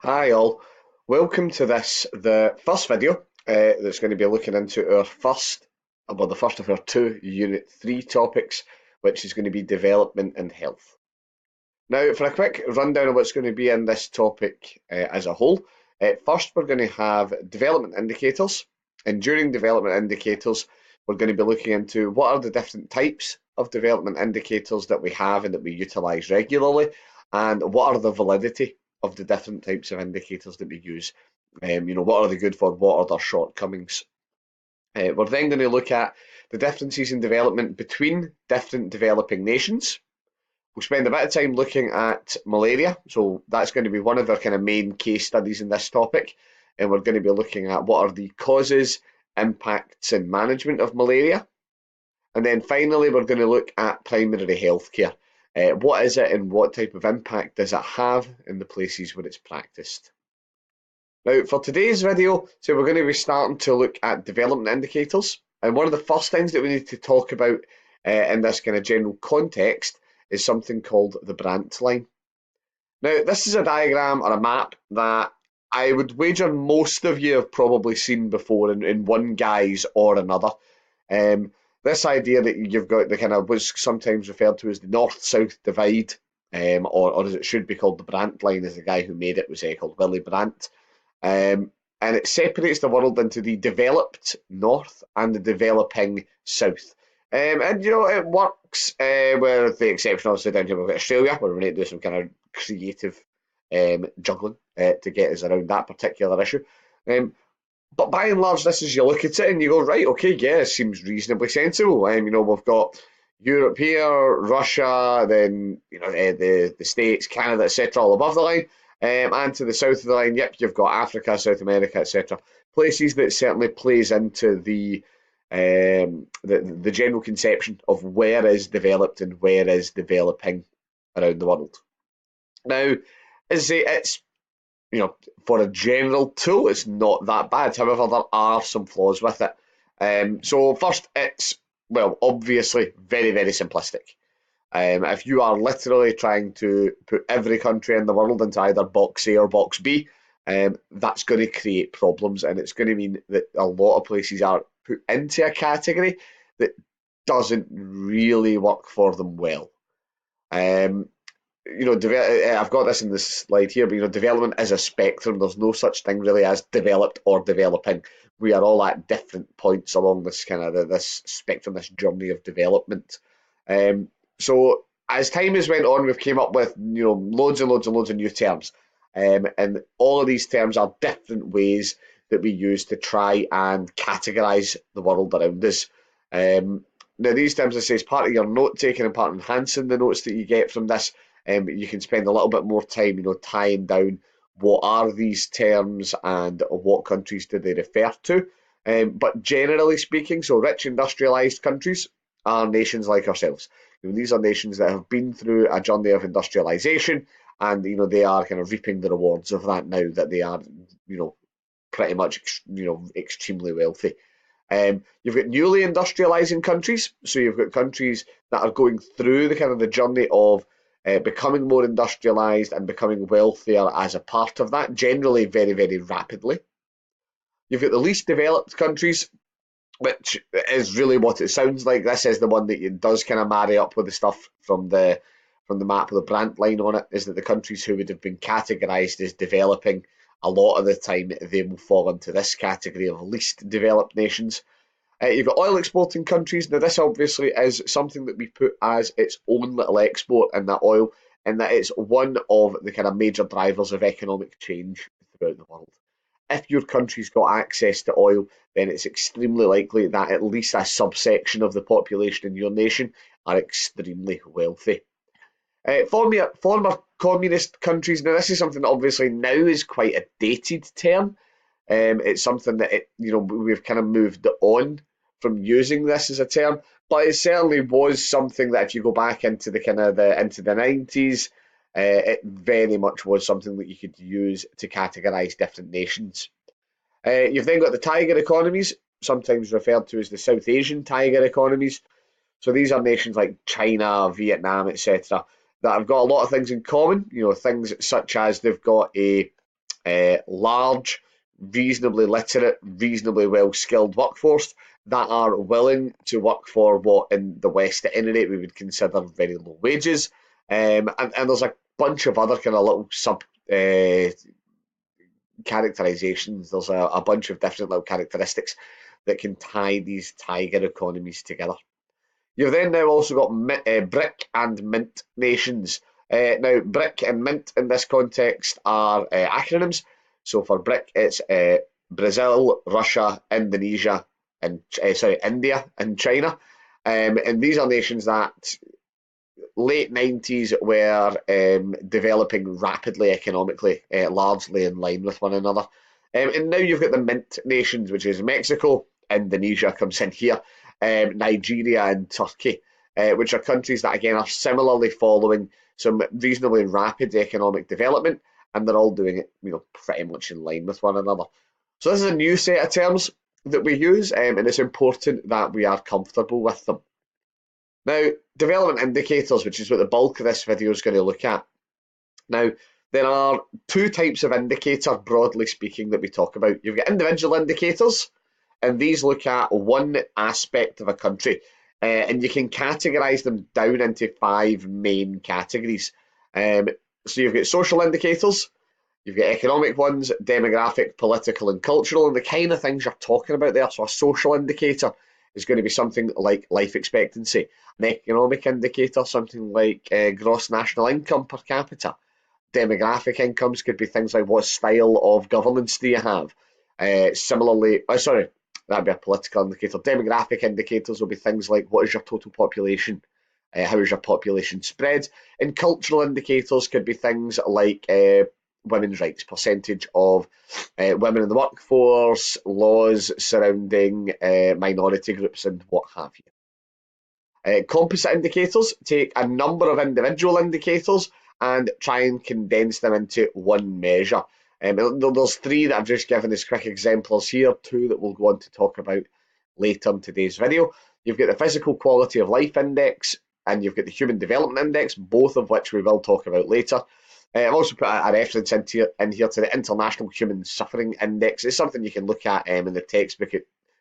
Hi all, welcome to the first video that's going to be looking into the first of our two Unit 3 topics, which is going to be development and health. Now, for a quick rundown of what's going to be in this topic as a whole, first we're going to have development indicators, and during development indicators, we're going to be looking into what are the different types of development indicators that we have and that we utilise regularly, and what are the validity of the different types of indicators that we use. What are they good for? What are their shortcomings? We're then going to look at the differences in development between different developing nations. We'll spend a bit of time looking at malaria, so that's going to be one of our kind of main case studies in this topic, and we're going to be looking at what are the causes, impacts, and management of malaria. And then finally, we're going to look at primary healthcare. What is it and what type of impact does it have in the places where it's practiced? Now, for today's video, we're going to be starting to look at development indicators. And one of the first things that we need to talk about in this kind of general context is something called the Brandt Line. Now, this is a diagram or a map that I would wager most of you have probably seen before in one guise or another. This idea that you've got the kind of what's sometimes referred to as the north-south divide, or as it should be called, the Brandt Line, as the guy who made it was called Willy Brandt. And it separates the world into the developed north and the developing south. It works with the exception, obviously, down here we've got Australia, where we need to do some kind of creative juggling to get us around that particular issue. But by and large, this is you look at it and you go, right, okay, yeah, it seems reasonably sensible. We've got Europe here, Russia, then the States, Canada, etc., all above the line, and to the south of the line, yep, you've got Africa, South America, etc. Places that certainly plays into the general conception of where is developed and where is developing around the world. Now, as I say, it's for a general tool, it's not that bad. However, there are some flaws with it. So first, it's, well, obviously very, very simplistic. If you are literally trying to put every country in the world into either box A or box B, that's going to create problems, and it's going to mean that a lot of places are put into a category that doesn't really work for them well. I've got this in this slide here, but development is a spectrum. There's no such thing really as developed or developing. We are all at different points along this kind of this spectrum, this journey of development. So as time has went on, we've came up with loads and loads and loads of new terms, and all of these terms are different ways that we use to try and categorise the world around us. Now these terms, I say, as part of your note taking and part of enhancing the notes that you get from this. You can spend a little bit more time, tying down what are these terms and what countries do they refer to. But generally speaking, so rich industrialised countries are nations like ourselves. These are nations that have been through a journey of industrialisation, and they are kind of reaping the rewards of that now that they are, pretty much, extremely wealthy. You've got newly industrialising countries, so you've got countries that are going through the kind of the journey of becoming more industrialised and becoming wealthier as a part of that, generally very, very rapidly. You've got the least developed countries, which is really what it sounds like. This is the one that does kind of marry up with the stuff from the map with the Brandt line on it, is that the countries who would have been categorised as developing, a lot of the time they will fall into this category of least developed nations. You've got oil exporting countries. Now this obviously is something that we put as its own little export in that oil, and that it's one of the kind of major drivers of economic change throughout the world. If your country's got access to oil, then it's extremely likely that at least a subsection of the population in your nation are extremely wealthy. Former communist countries. Now this is something that obviously now is quite a dated term. It's something that we've kind of moved on from using this as a term, but it certainly was something that if you go back into the into the 90s, it very much was something that you could use to categorise different nations. You've then got the tiger economies, sometimes referred to as the South Asian tiger economies. So these are nations like China, Vietnam, etc., that have got a lot of things in common. Things such as they've got a large, reasonably literate, reasonably well-skilled workforce that are willing to work for what in the West at any rate we would consider very low wages. And there's a bunch of other kind of little sub characterizations. There's a bunch of different little characteristics that can tie these tiger economies together. You've then now also got BRIC and Mint nations. Now, BRIC and Mint in this context are acronyms. So for BRIC, it's Brazil, Russia, Indonesia, and India and China. And these are nations that late 90s were developing rapidly economically, largely in line with one another. And now you've got the Mint nations, which is Mexico, Indonesia comes in here, Nigeria and Turkey, which are countries that again are similarly following some reasonably rapid economic development, and they're all doing it, pretty much in line with one another. So this is a new set of terms that we use, and it's important that we are comfortable with them. Now, development indicators, which is what the bulk of this video is going to look at. Now, there are two types of indicator, broadly speaking, that we talk about. You've got individual indicators, and these look at one aspect of a country, and you can categorise them down into 5 main categories. So you've got social indicators, you've got economic ones, demographic, political and cultural, and the kind of things you're talking about there. So a social indicator is going to be something like life expectancy. An economic indicator, something like gross national income per capita. Demographic incomes could be things like what style of governance do you have. Similarly, that'd be a political indicator. Demographic indicators will be things like what is your total population, how is your population spread, and cultural indicators could be things like women's rights, percentage of women in the workforce, laws surrounding minority groups, and what have you. Composite indicators take a number of individual indicators and try and condense them into one measure. There's 3 that I've just given as quick examples here, 2 that we'll go on to talk about later in today's video. You've got the physical quality of life index, and you've got the human development index, both of which we will talk about later. I've also put a reference in here to the International Human Suffering Index. It's something you can look at in the textbook.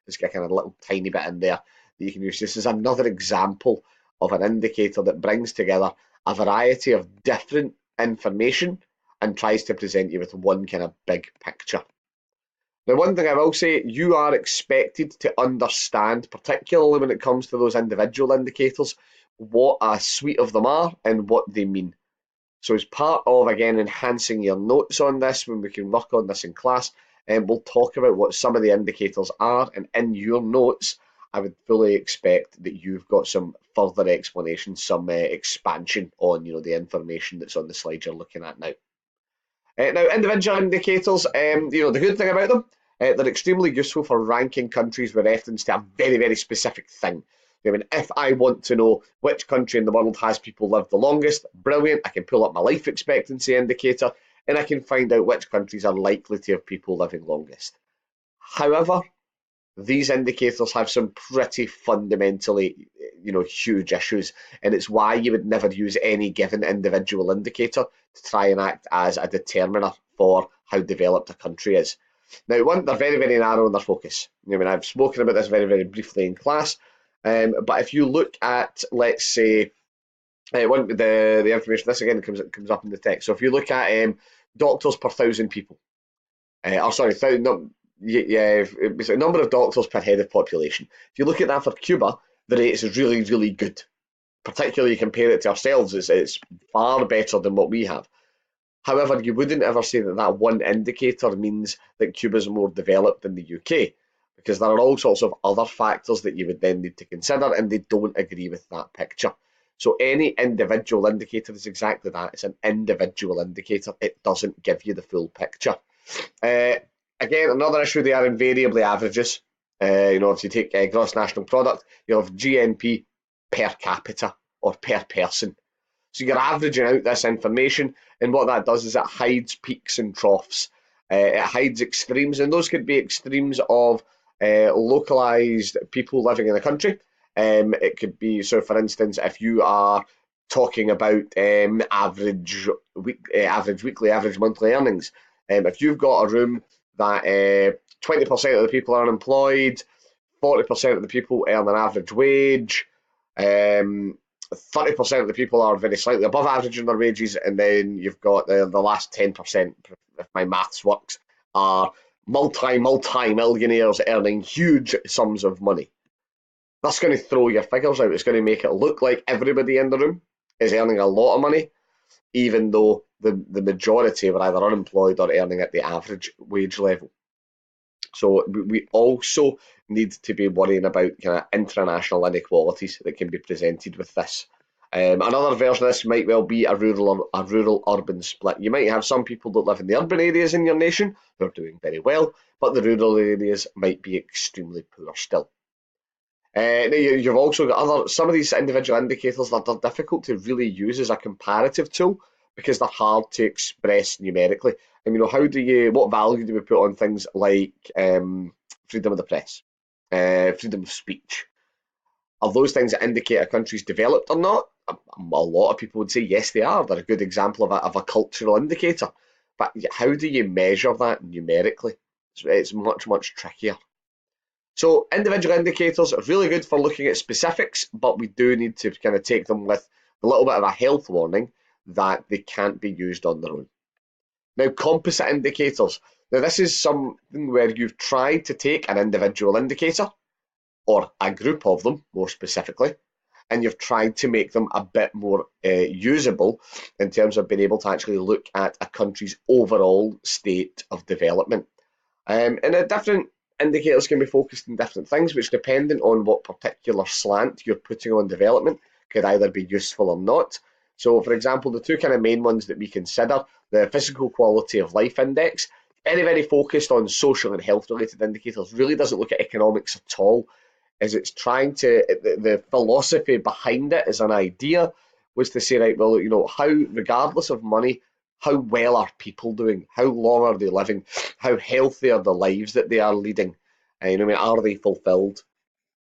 It's got kind of a little tiny bit in there that you can use. This is another example of an indicator that brings together a variety of different information and tries to present you with one kind of big picture. Now, one thing I will say, you are expected to understand, particularly when it comes to those individual indicators, what a suite of them are and what they mean. So as part of, again, enhancing your notes on this, when we can work on this in class, we'll talk about what some of the indicators are, and in your notes, I would fully expect that you've got some further explanation, some expansion on, the information that's on the slide you're looking at now. Now, individual indicators, the good thing about them, they're extremely useful for ranking countries with reference to a very, very specific thing. I mean, if I want to know which country in the world has people live the longest, brilliant, I can pull up my life expectancy indicator and I can find out which countries are likely to have people living longest. However, these indicators have some pretty fundamentally, huge issues, and it's why you would never use any given individual indicator to try and act as a determiner for how developed a country is. Now, one, they're very, very narrow in their focus. I mean, I've spoken about this very, very briefly in class, but if you look at, let's say, the information, this again comes up in the text. So if you look at doctors per 1,000 people, number of doctors per head of population. If you look at that for Cuba, the rate is really, really good. Particularly, you compare it to ourselves, it's far better than what we have. However, you wouldn't ever say that one indicator means that Cuba's more developed than the UK, because there are all sorts of other factors that you would then need to consider, and they don't agree with that picture. So any individual indicator is exactly that. It's an individual indicator. It doesn't give you the full picture. Again, another issue, they are invariably averages. If you take gross national product, you have GNP per capita or per person. So you're averaging out this information, and what that does is it hides peaks and troughs. It hides extremes, and those could be extremes of localised people living in a country. It could be, so for instance, if you are talking about average weekly, average monthly earnings, If you've got a room that 20% of the people are unemployed, 40% of the people earn an average wage, 30% of the people are very slightly above average in their wages, and then you've got the last 10%, if my maths works, are multi-millionaires earning huge sums of money. That's going to throw your figures out. It's going to make it look like everybody in the room is earning a lot of money, even though the majority were either unemployed or earning at the average wage level. So we also need to be worrying about kind of international inequalities that can be presented with this. Another version of this might well be a rural-urban split. You might have some people that live in the urban areas in your nation who are doing very well, but the rural areas might be extremely poor still. You've also got some of these individual indicators that are difficult to really use as a comparative tool because they're hard to express numerically. And what value do we put on things like freedom of the press, freedom of speech? Are those things that indicate a country's developed or not? A lot of people would say yes, they are. They're a good example of a cultural indicator. But how do you measure that numerically? It's much, much trickier. So individual indicators are really good for looking at specifics, but we do need to kind of take them with a little bit of a health warning that they can't be used on their own. Now, composite indicators. Now, this is something where you've tried to take an individual indicator, or a group of them, more specifically, and you've tried to make them a bit more usable in terms of being able to actually look at a country's overall state of development. And different indicators can be focused on different things, which, depending on what particular slant you're putting on development, could either be useful or not. So, for example, the two kind of main ones that we consider, the physical quality of life index, very focused on social and health related indicators, really doesn't look at economics at all, as it's trying to, the philosophy behind it as an idea was to say, right, well, how, regardless of money, how well are people doing? How long are they living? How healthy are the lives that they are leading? Are they fulfilled?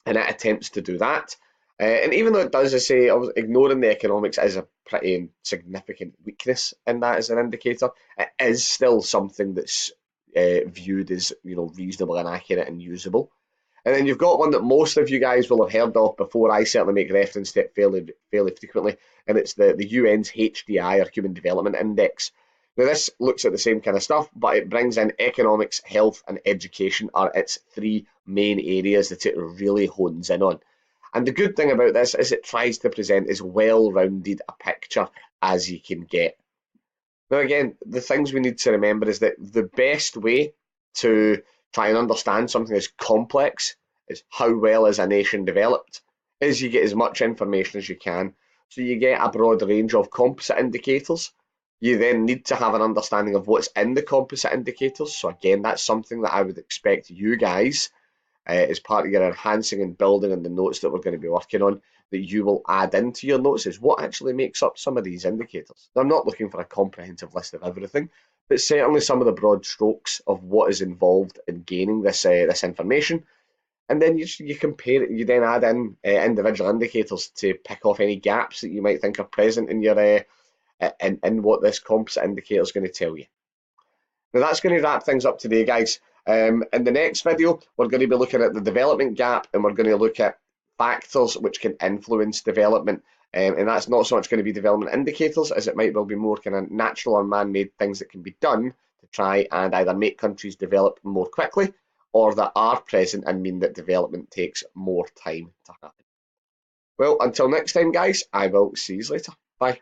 And it attempts to do that. And even though it does, I say, ignoring the economics is a pretty significant weakness in that as an indicator, it is still something that's viewed as reasonable and accurate and usable. And then you've got one that most of you guys will have heard of before. I certainly make reference to it fairly frequently, and it's the UN's HDI, or Human Development Index. Now, this looks at the same kind of stuff, but it brings in economics, health, and education are its three main areas that it really hones in on. And the good thing about this is it tries to present as well-rounded a picture as you can get. Now, again, the things we need to remember is that the best way to try and understand something as complex as how well is a nation developed is you get as much information as you can. So you get a broad range of composite indicators. You then need to have an understanding of what's in the composite indicators. So again, that's something that I would expect you guys, as part of your enhancing and building and the notes that we're going to be working on, that you will add into your notes is what actually makes up some of these indicators. Now, I'm not looking for a comprehensive list of everything, but certainly some of the broad strokes of what is involved in gaining this information. And then you compare it, you then add in individual indicators to pick off any gaps that you might think are present in your in what this composite indicator is going to tell you. Now, that's going to wrap things up today, guys. In the next video, we're going to be looking at the development gap, and we're going to look at factors which can influence development. And that's not so much going to be development indicators, as it might well be more kind of natural or man-made things that can be done to try and either make countries develop more quickly, or that are present and mean that development takes more time to happen. Well, until next time, guys, I will see you later. Bye.